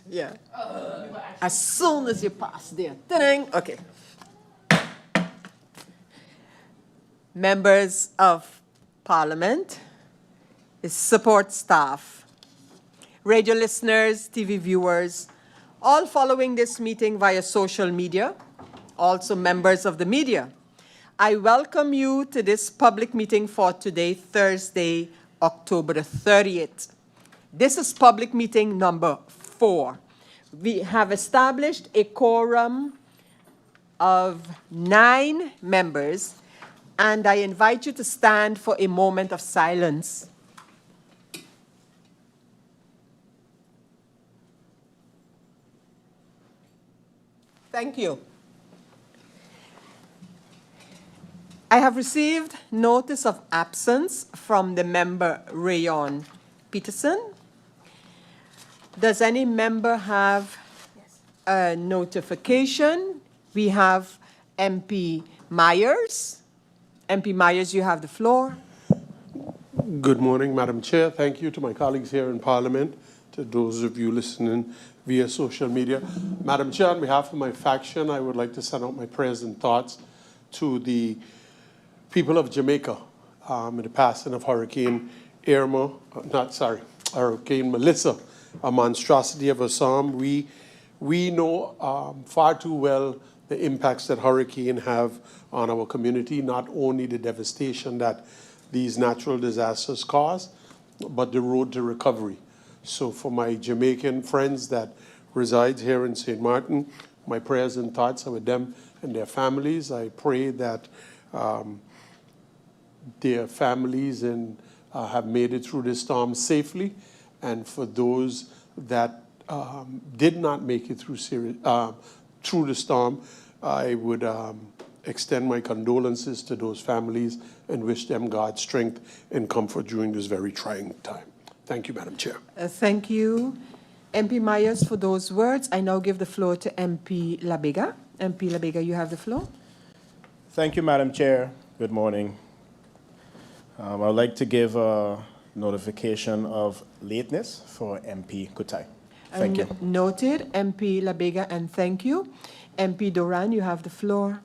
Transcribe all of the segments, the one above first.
Yeah. As soon as you pass there. Ta-ding. Okay. Members of Parliament, support staff, radio listeners, TV viewers, all following this meeting via social media, also members of the media. I welcome you to this public meeting for today, Thursday, October the 30th. This is public meeting number 4. We have established a quorum of 9 members, and I invite you to stand for a moment of silence. Thank you. I have received notice of absence from the member Rayon Peterson. Does any member have a notification? We have MP Myers. MP Myers, you have the floor. Good morning, Madam Chair. Thank you to my colleagues here in Parliament, to those of you listening via social media. Madam Chair, on behalf of my faction, I would like to send out my prayers and thoughts to the people of Jamaica in the passing of Hurricane Melissa, a monstrosity of a storm. We know far too well the impacts that hurricane have on our community, not only the devastation that these natural disasters cause, but the road to recovery. So for my Jamaican friends that reside here in St. Martin, my prayers and thoughts are with them and their families. I pray that their families have made it through this storm safely. And for those that did not make it through the storm, I would extend my condolences to those families and wish them God's strength and comfort during this very trying time. Thank you, Madam Chair. Thank you, MP Myers, for those words. I now give the floor to MP Labega. MP Labega, you have the floor. Thank you, Madam Chair. Good morning. I would like to give a notification of lateness for MP Kutai. Thank you. Noted, MP Labega, and thank you. MP Doran, you have the floor.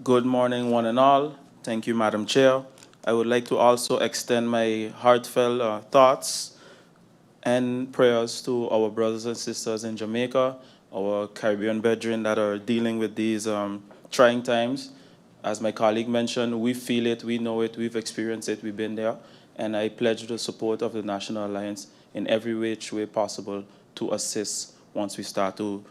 Good morning, one and all. Thank you, Madam Chair. I would like to also extend my heartfelt thoughts and prayers to our brothers and sisters in Jamaica, our Caribbean brethren that are dealing with these trying times. As my colleague mentioned, we feel it, we know it, we've experienced it, we've been there, and I pledge the support of the National Alliance in every which way possible to assist once we start to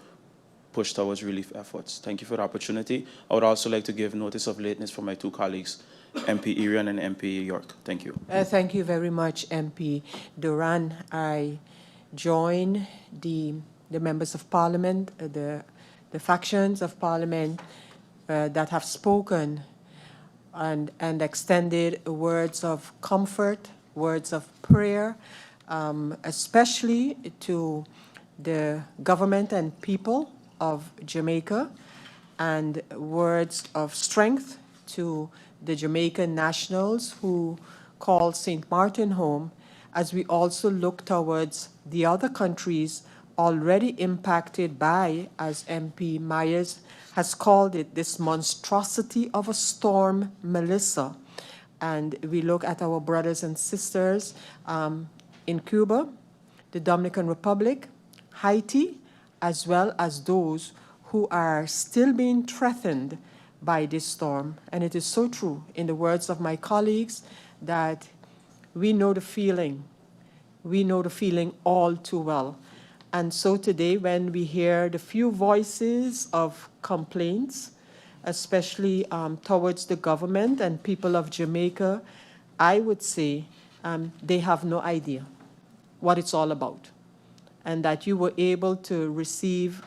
push towards relief efforts. Thank you for the opportunity. I would also like to give notice of lateness for my 2 colleagues, MP Irian and MP York. Thank you. Thank you very much, MP Duran. I join the members of Parliament, the factions of Parliament that have spoken and extended words of comfort, words of prayer, especially to the government and people of Jamaica, and words of strength to the Jamaican nationals who call St. Martin home, as we also look towards the other countries already impacted by, as MP Myers has called it, this monstrosity of a storm, Melissa. And we look at our brothers and sisters in Cuba, the Dominican Republic, Haiti, as well as those who are still being threatened by this storm. And it is so true, in the words of my colleagues, that we know the feeling. We know the feeling all too well. And so today, when we hear the few voices of complaints, especially towards the government and people of Jamaica, I would say they have no idea what it's all about. And that you were able to receive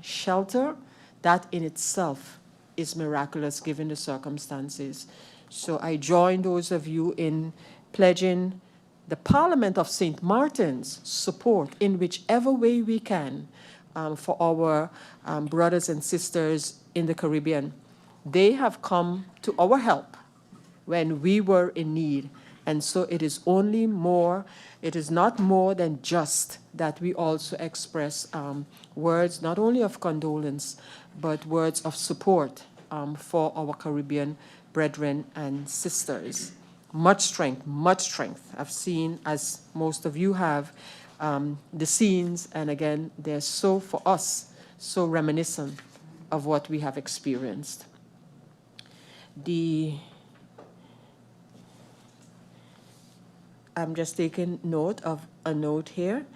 shelter, that in itself is miraculous given the circumstances. So I join those of you in pledging the Parliament of St. Martin's support in whichever way we can for our brothers and sisters in the Caribbean. They have come to our help when we were in need, And so it is only more, it is not more than just that we also express words not only of condolence, but words of support for our Caribbean brethren and sisters. Much strength, much strength. I've seen, as most of you have, the scenes, and again, they're so, for us, so reminiscent of what we have experienced. I'm just taking note of a note here.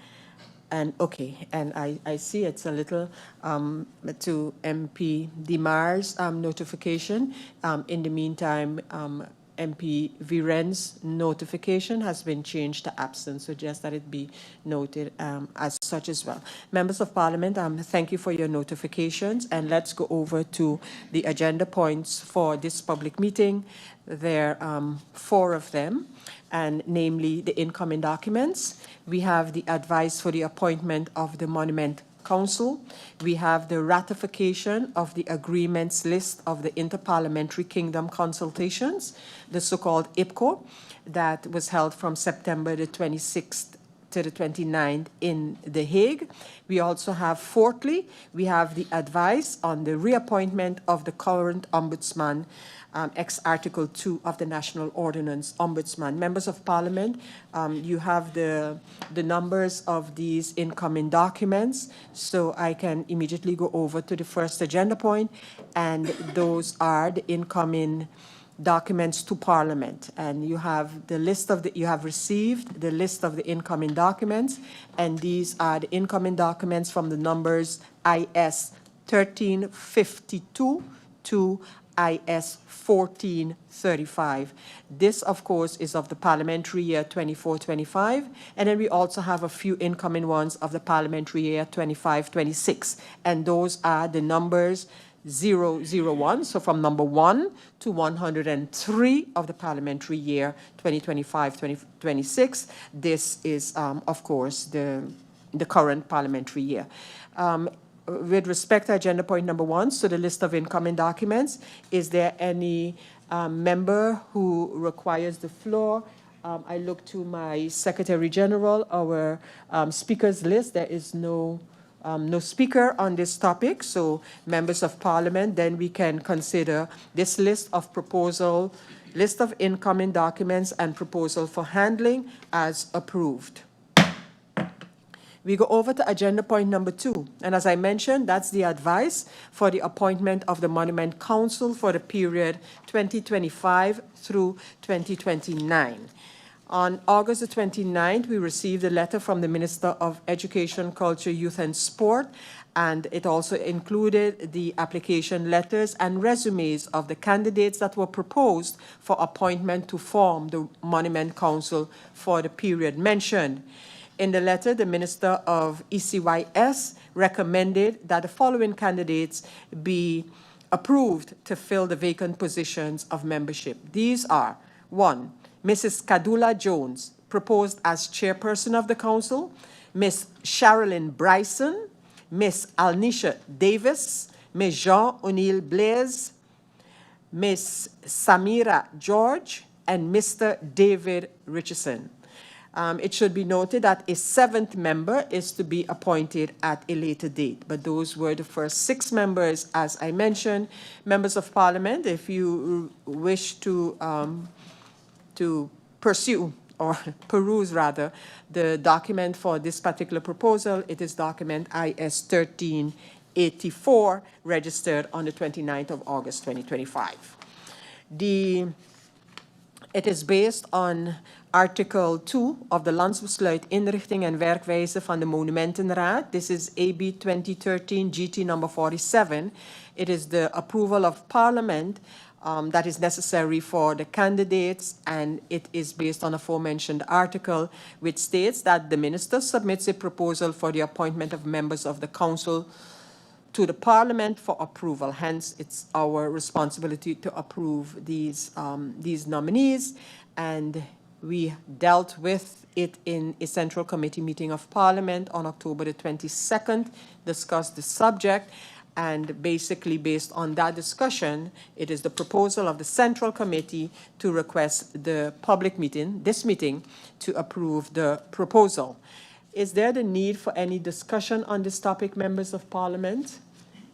And okay, and I see it's a little to MP Dimar's notification. In the meantime, MP Viren's notification has been changed to absent, so just that it be noted as such as well. Members of Parliament, thank you for your notifications, and let's go over to the agenda points for this public meeting. There are 4 of them, and namely the incoming documents. We have the advice for the appointment of the Monument Council. We have the ratification of the agreements list of the Interparliamentary Kingdom Consultations, the so-called IPKO, that was held from September the 26th to the 29th in The Hague. We also have, fourthly, we have the advice on the reappointment of the current Ombudsman, ex Article 2 of the National Ordinance Ombudsman. Members of Parliament, you have the numbers of these incoming documents, so I can immediately go over to the first agenda point, and those are the incoming documents to Parliament. And you have the list of you have received the list of the incoming documents, and these are the incoming documents from the numbers IS 1352 to IS 1435. This, of course, is of the parliamentary year 24-25, and then we also have a few incoming ones of the parliamentary year 25-26, and those are the numbers 001, so from number 1 to 103 of the parliamentary year 2025-2026. This is, of course, the current parliamentary year. With respect to agenda point number 1, so the list of incoming documents, is there any member who requires the floor? I look to my Secretary General, our speakers list. There is no speaker on this topic, so members of Parliament, then we can consider this list of incoming documents and proposal for handling as approved. We go over to agenda point number 2. And as I mentioned, that's the advice for the appointment of the Monument Council for the period 2025 through 2029. On August the 29th, we received a letter from the Minister of Education, Culture, Youth and Sport, and it also included the application letters and resumes of the candidates that were proposed for appointment to form the Monument Council for the period mentioned. In the letter, the Minister of ECYS recommended that the following candidates be approved to fill the vacant positions of membership. These are: 1, Mrs. Kadula Jones, proposed as chairperson of the council; Miss Sherilyn Bryson; Miss Alnisha Davis; Miss Jean O'Neill Blaise; Miss Samira George; and Mr. David Richardson. It should be noted that a 7th member is to be appointed at a later date, but those were the first 6 members, as I mentioned. Members of Parliament, if you wish to pursue, or peruse rather, the document for this particular proposal, it is document IS 1384, registered on the 29th of August 2025. It is based on Article 2 of de Landsbesluit Inrichting en Werkwijze van de Monumentenraad. This is AB 2013 GT number 47. It is the approval of Parliament that is necessary for the candidates, and it is based on aforementioned article, which states that the minister submits a proposal for the appointment of members of the council to the Parliament for approval. Hence, it's our responsibility to approve these nominees, and we dealt with it in a Central Committee meeting of Parliament on October the 22nd, discussed the subject, And basically, based on that discussion, it is the proposal of the Central Committee to request the public meeting, this meeting, to approve the proposal. Is there the need for any discussion on this topic, members of Parliament?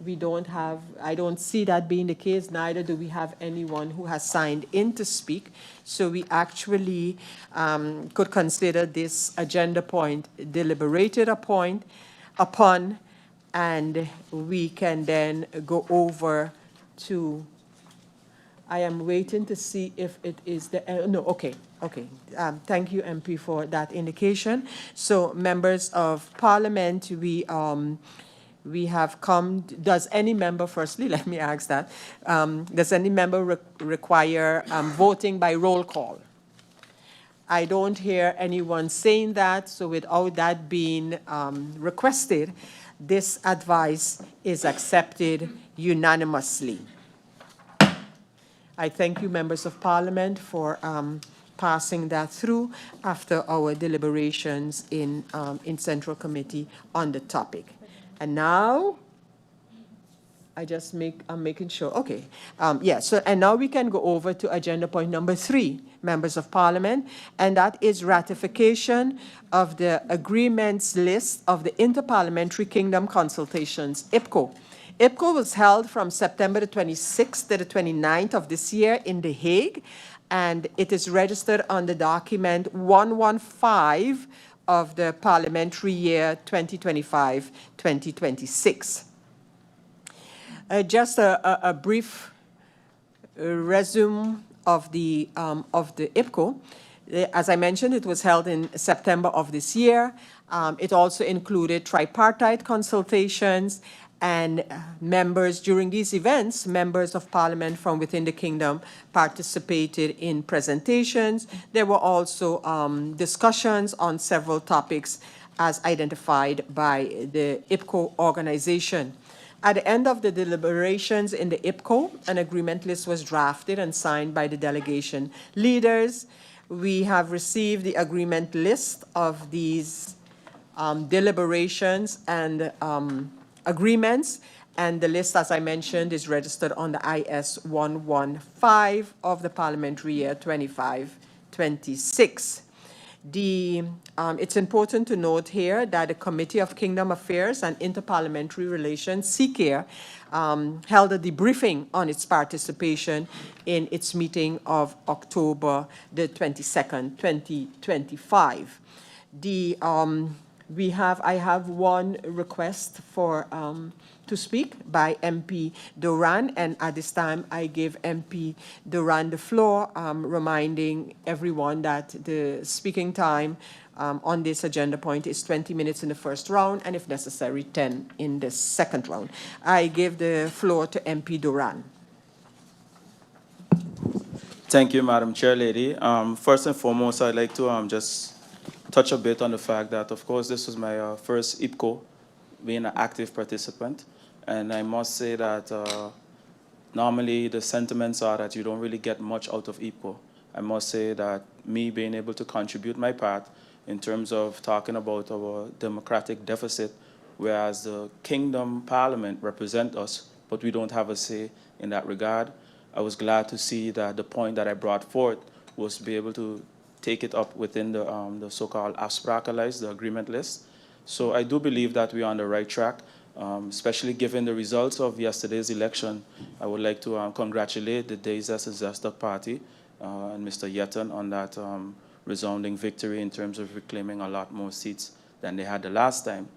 I don't see that being the case, neither do we have anyone who has signed in to speak. So we actually could consider this agenda point deliberated upon, and we can then go over to, I am waiting to see if it is the, no, okay. Thank you, MP, for that indication. So members of Parliament, we have come, does any member, firstly, let me ask that, does any member require voting by roll call? I don't hear anyone saying that, so without that being requested, this advice is accepted unanimously. I thank you, members of Parliament, for passing that through after our deliberations in Central Committee on the topic. And now, I'm making sure, okay. And now we can go over to agenda point number 3, members of Parliament, and that is ratification of the agreements list of the Interparliamentary Kingdom Consultations, IPKO. IPKO was held from September the 26th to the 29th of this year in The Hague, and it is registered on the document 115 of the parliamentary year 2025-2026. Just a brief resume of the IPKO. As I mentioned, it was held in September of this year. It also included tripartite consultations, and members during these events, members of Parliament from within the kingdom participated in presentations. There were also discussions on several topics as identified by the IPKO organization. At the end of the deliberations in the IPKO, an agreement list was drafted and signed by the delegation leaders. We have received the agreement list of these deliberations and agreements, and the list, as I mentioned, is registered on the IS 115 of the parliamentary year 25-26. It's important to note here that the Committee of Kingdom Affairs and Interparliamentary Relations, CKIR, held a debriefing on its participation in its meeting of October the 22nd, 2025. I have one request for to speak by MP Duran, and at this time I give MP Duran the floor, reminding everyone that the speaking time on this agenda point is 20 minutes in the first round, and if necessary, 10 in the second round. I give the floor to MP Duran. Thank you, Madam Chair Lady. First and foremost, I'd like to just touch a bit on the fact that, of course, this was my first IPKO, being an active participant. And I must say that normally the sentiments are that you don't really get much out of IPKO. I must say that me being able to contribute my part in terms of talking about our democratic deficit, whereas the Kingdom Parliament represent us, but we don't have a say in that regard. I was glad to see that the point that I brought forth was to be able to take it up within the so-called ASPRACA list, the agreement list. So I do believe that we're on the right track, especially given the results of yesterday's election. I would like to congratulate the Deizes and Zesta party and Mr. Yeton on that resounding victory in terms of reclaiming a lot more seats than they had the last time.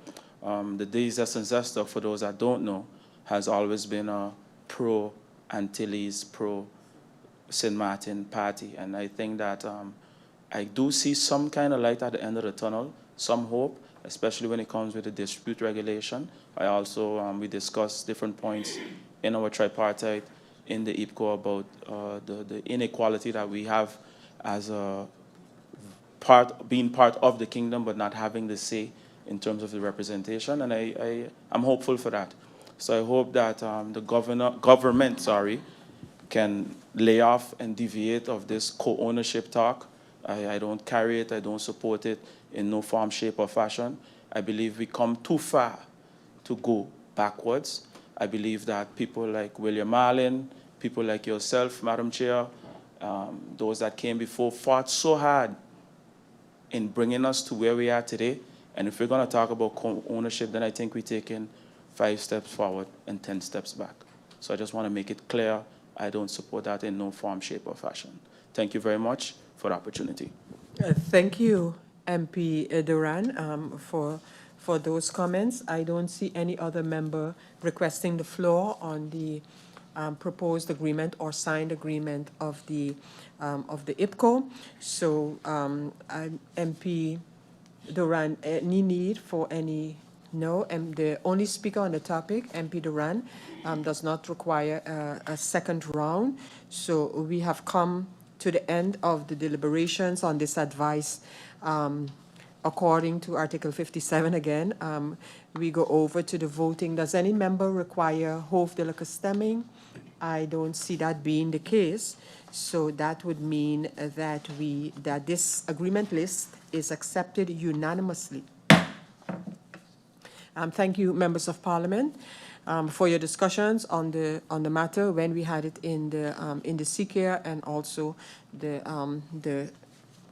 The Deizes and Zesta, for those that don't know, has always been a pro-Antilles, pro-St. Martin party, and I think that I do see some kind of light at the end of the tunnel, some hope, especially when it comes with the dispute regulation. I also, we discussed different points in our tripartite in the IPKO about the inequality that we have as a being part of the kingdom but not having the say in terms of the representation, and I'm hopeful for that. So I hope that the government can lay off and deviate of this co-ownership talk. I don't carry it, I don't support it in no form, shape, or fashion. I believe we come too far to go backwards. I believe that people like William Allen, people like yourself, Madam Chair, those that came before fought so hard in bringing us to where we are today. And if we're going to talk about co-ownership, then I think we're taking 5 steps forward and 10 steps back. So I just want to make it clear, I don't support that in no form, shape, or fashion. Thank you very much for the opportunity. Thank you, MP Duran, for those comments. I don't see any other member requesting the floor on the proposed agreement or signed agreement of the IPKO. So, MP Duran, any need for any? No, and the only speaker on the topic, MP Duran, does not require a second round. So we have come to the end of the deliberations on this advice. According to Article 57 again, we go over to the voting. Does any member require hoofdelijke stemming? I don't see that being the case. So that would mean that that this agreement list is accepted unanimously. Thank you, members of parliament, for your discussions on the matter when we had it in the CCARE, and also the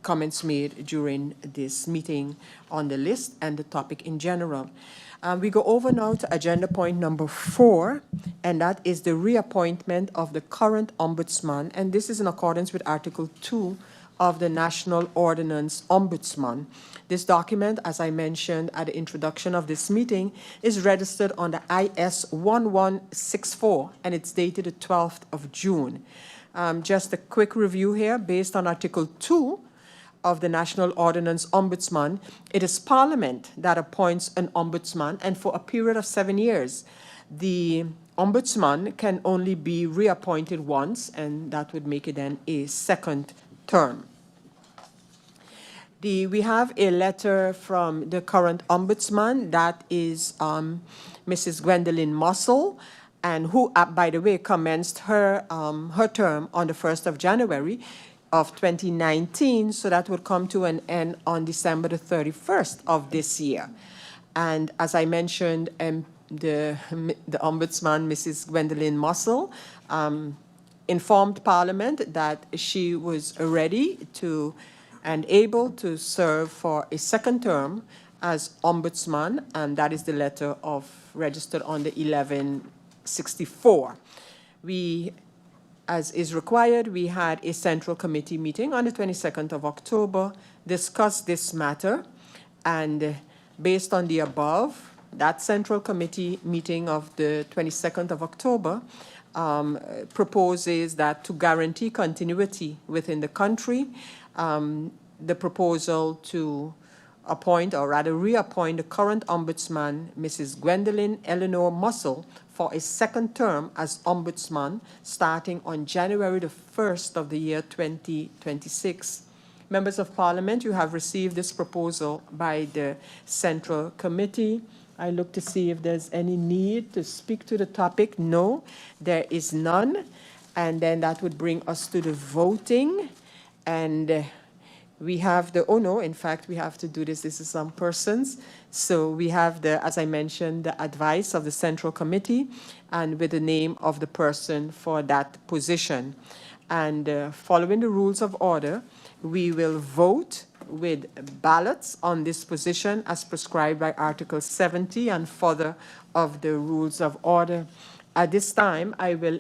comments made during this meeting on the list and the topic in general. We go over now to agenda point number 4, and that is the reappointment of the current ombudsman, and this is in accordance with Article 2 of the National Ordinance Ombudsman. This document, as I mentioned at the introduction of this meeting, is registered on the IS 1164, and it's dated the 12th of June. Just a quick review here, based on Article 2 of the National Ordinance Ombudsman, it is Parliament that appoints an ombudsman, and for a period of 7 years. The ombudsman can only be reappointed once, and that would make it then a second term. We have a letter from the current ombudsman, that is Mrs. Gwendolyn Mussel, and who, by the way, commenced her term on the 1st of January of 2019, so that would come to an end on December the 31st of this year. And as I mentioned, the ombudsman, Mrs. Gwendolyn Mussel, informed Parliament that she was ready to and able to serve for a second term as ombudsman, and that is the letter registered on the 1164. As is required, we had a Central Committee meeting on the 22nd of October, discussed this matter, and based on the above, that Central Committee meeting of the 22nd of October proposes that to guarantee continuity within the country, the proposal to appoint, or rather reappoint, the current ombudsman, Mrs. Gwendolyn Eleanor Mussel, for a second term as ombudsman starting on January the 1st of the year 2026. Members of Parliament, you have received this proposal by the Central Committee. I look to see if there's any need to speak to the topic. No, there is none. And then that would bring us to the voting. And we have the, oh no, in fact, we have to do this. This is some persons. So we have the, as I mentioned, the advice of the Central Committee and with the name of the person for that position. And following the rules of order, we will vote with ballots on this position as prescribed by Article 70 and further of the rules of order. At this time, I will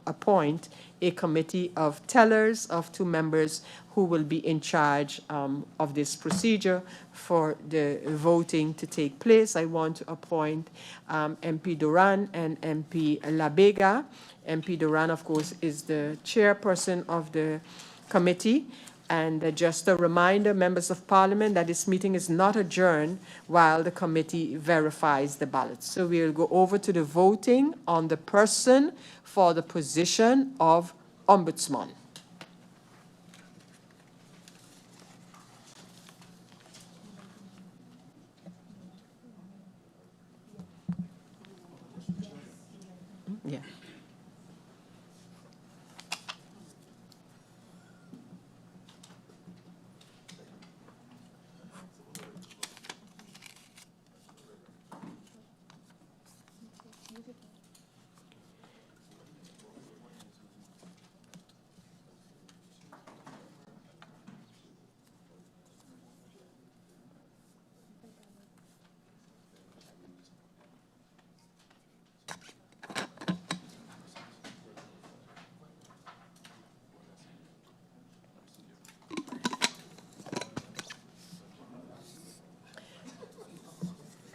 appoint a committee of tellers of 2 members who will be in charge of this procedure for the voting to take place. I want to appoint MP Duran and MP Labega. MP Duran, of course, is the chairperson of the committee. And just a reminder, members of Parliament, that this meeting is not adjourned while the committee verifies the ballots. So we will go over to the voting on the person for the position of Ombudsman. Yeah.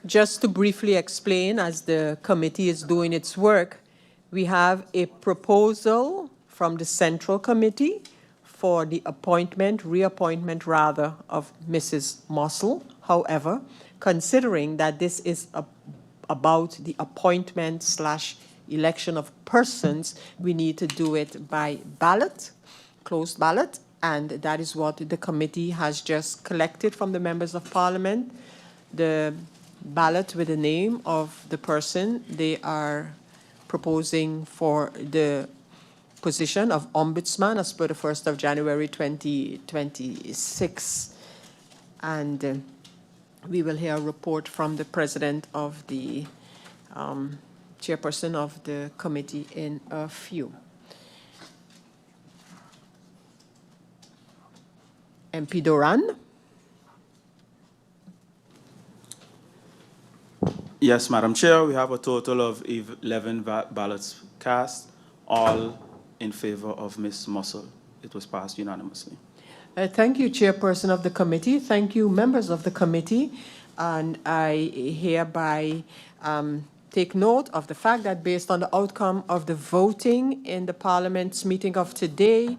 Just to briefly explain, as the committee is doing its work, we have a proposal from the Central Committee for the appointment, reappointment rather, of Mrs. Mossel. However, considering that this is about the appointment / election of persons, we need to do it by ballot, closed ballot, and that is what the committee has just collected from the members of parliament. The ballot with the name of the person they are proposing for the position of Ombudsman as per the 1st of January 2026. And we will hear a report from the president of the chairperson of the committee in a few. MP Doran. Yes, Madam Chair, we have a total of 11 ballots cast, all in favor of Ms. Mossel. It was passed unanimously. Thank you, Chairperson of the committee. Thank you, members of the committee. And I hereby take note of the fact that based on the outcome of the voting in the Parliament's meeting of today,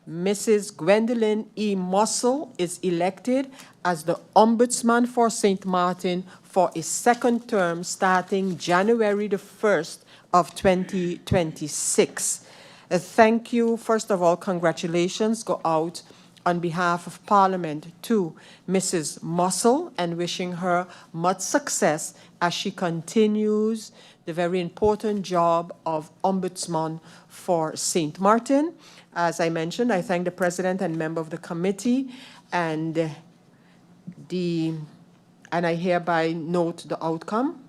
Mrs. Gwendolyn E. Mossel is elected as the Ombudsman for St. Martin for a second term starting January the 1st of 2026. Thank you. First of all, congratulations go out on behalf of Parliament to Mrs. Mossel and wishing her much success as she continues the very important job of Ombudsman for St. Martin. As I mentioned, I thank the President and member of the committee, and I hereby note the outcome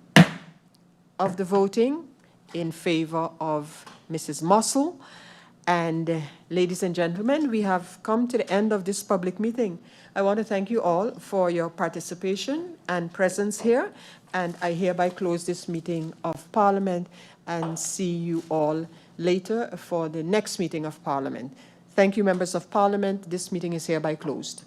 of the voting in favor of Mrs. Mossel. And ladies and gentlemen, we have come to the end of this public meeting. I want to thank you all for your participation and presence here, and I hereby close this meeting of Parliament and see you all later for the next meeting of Parliament. Thank you, members of Parliament. This meeting is hereby closed.